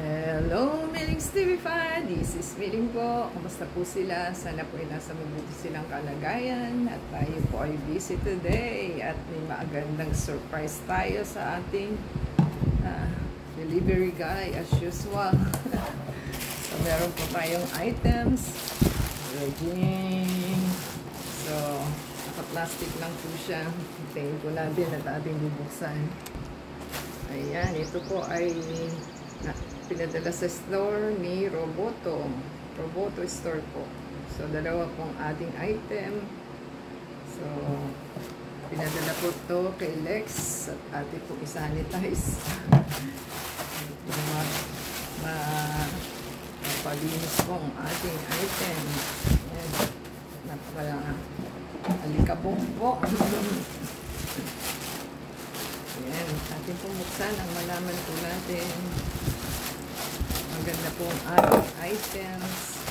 Hello, Millings TV5! This is Milling po. Kamusta po sila? Sana po ay nasa mabuti silang kalagayan. At tayo po ay busy today. At may magandang surprise tayo sa ating delivery guy as usual. So, meron po tayong items. Ready. So, naka-plastic lang po siya. Hintayin po natin at ating bubuksan. Ayan, ito po ay pinadala sa store ni Roboto store po. So dalawa pong ating item. So pinadala po to kay Lex at ate po isanitize. Mapalinis po ang ating item. Ayan, alikabok po. Ayan, atin pong buksan ang malaman po natin. Maganda po ang ating items.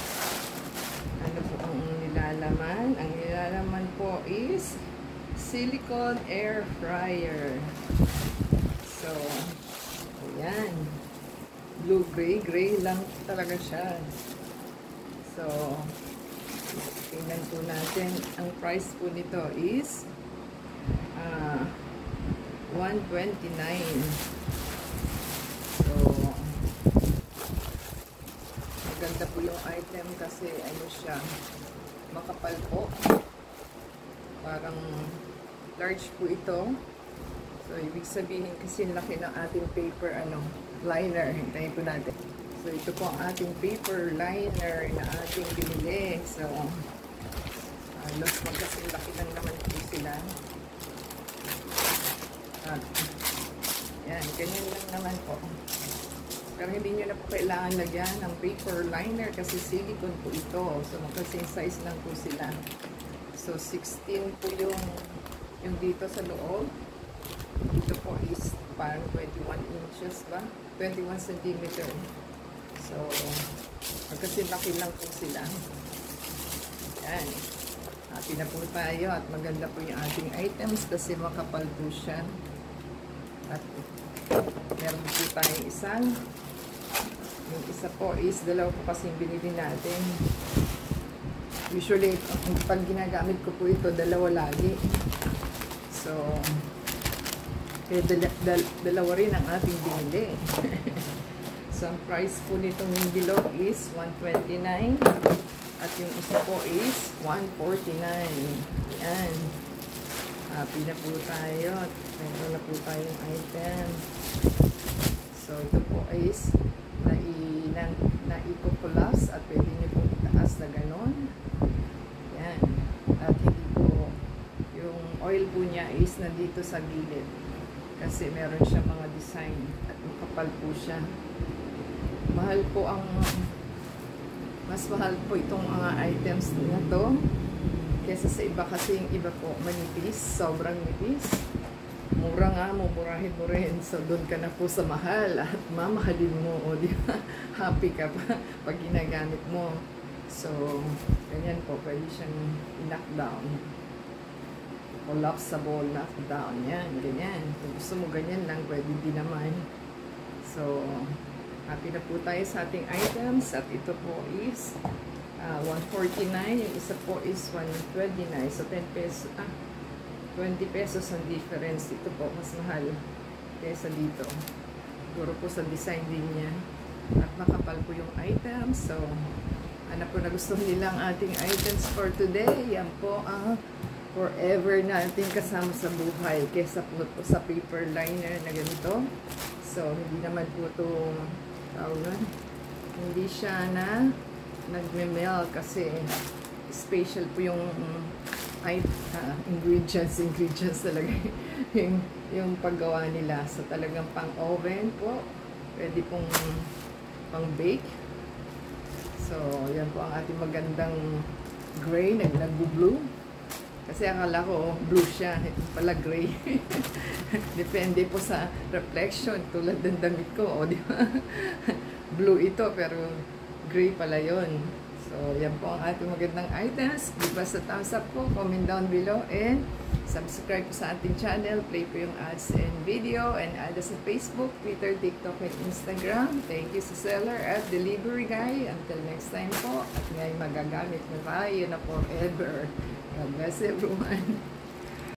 Ano po ang nilalaman? Ang nilalaman po is silicone air fryer. So, ayan. Blue-gray. Gray lang talaga siya. So, tingnan po natin. Ang price po nito is $129. So, maganda po yung item kasi ano siya, makapal po. Parang large po ito. So, ibig sabihin kasi laki ng ating paper liner. Hintayin po natin. So, ito po ang ating paper liner na ating binili. So, halos magkasing laki lang naman po sila. Yan, ganyan lang naman po. Pero hindi nyo na po kailangan lagyan ng paper liner kasi silicone po ito. So, magkasing size lang po sila. So, 16 po yung dito sa loob. Ito po is parang 21 inches ba? 21 centimeter. So, magkasing laki lang po sila. Yan. Happy na po tayo at maganda po yung ating items kasi makapal po siya. At meron po tayong yung isa po is dalawa po kasing binili natin. Usually pag ginagamit ko po ito dalawa lagi. So dalawa rin ang ating binili. So ang price po nitong below is $129 at yung isa po is $149. Yan. Happy na po tayo at meron na po tayong item. So, ito po is naipo-collapse at pwede nyo po itaas na ganon. Yan. At hindi po, yung oil po niya is nandito sa gilid. Kasi meron siya mga design at makapal po siya. Mahal po mas mahal po itong mga items na to. Kesa sa iba kasi yung iba po manipis, sobrang nipis. Mura nga, mumurahin mo rin. So, doon ka na po sa mahal at mamahalin mo. O, di ba? Happy ka pa pag ginagamit mo. So, ganyan po. Pwede siyang knockdown. Collapsible knockdown. Yan, ganyan. Kung gusto mo ganyan lang, pwede din naman. So, happy na po tayo sa ating items. At ito po is $149. Yung isa po is $129. So, 10 pesos. 20 pesos ang difference. Ito po, mas mahal kaysa dito. Siguro po sa design din niya. At makapal po yung items. So, ano po na gusto nilang ating items for today. Yan po ang forever natin kasama sa buhay. Kaysa po sa paper liner na ganito. So, hindi naman po ito hindi siya na nagme-melt kasi special po yung ingredients talaga yung paggawa nila. So talagang pang oven po, pwede pong pang bake. So yan po ang ating magandang gray, nag-blue kasi akala ko blue siya, pala gray. Depende po sa reflection tulad ng damit ko, o di ba? Blue ito pero gray pala yon. So So, yan po ang ating magandang items. Di ba sa thumbs up po, comment down below, and subscribe po sa ating channel. Play po yung ads and video, and add us sa Facebook, Twitter, TikTok, and Instagram. Thank you sa seller at delivery guy. Until next time po, at ngayon magagamit na tayo na forever. God bless everyone.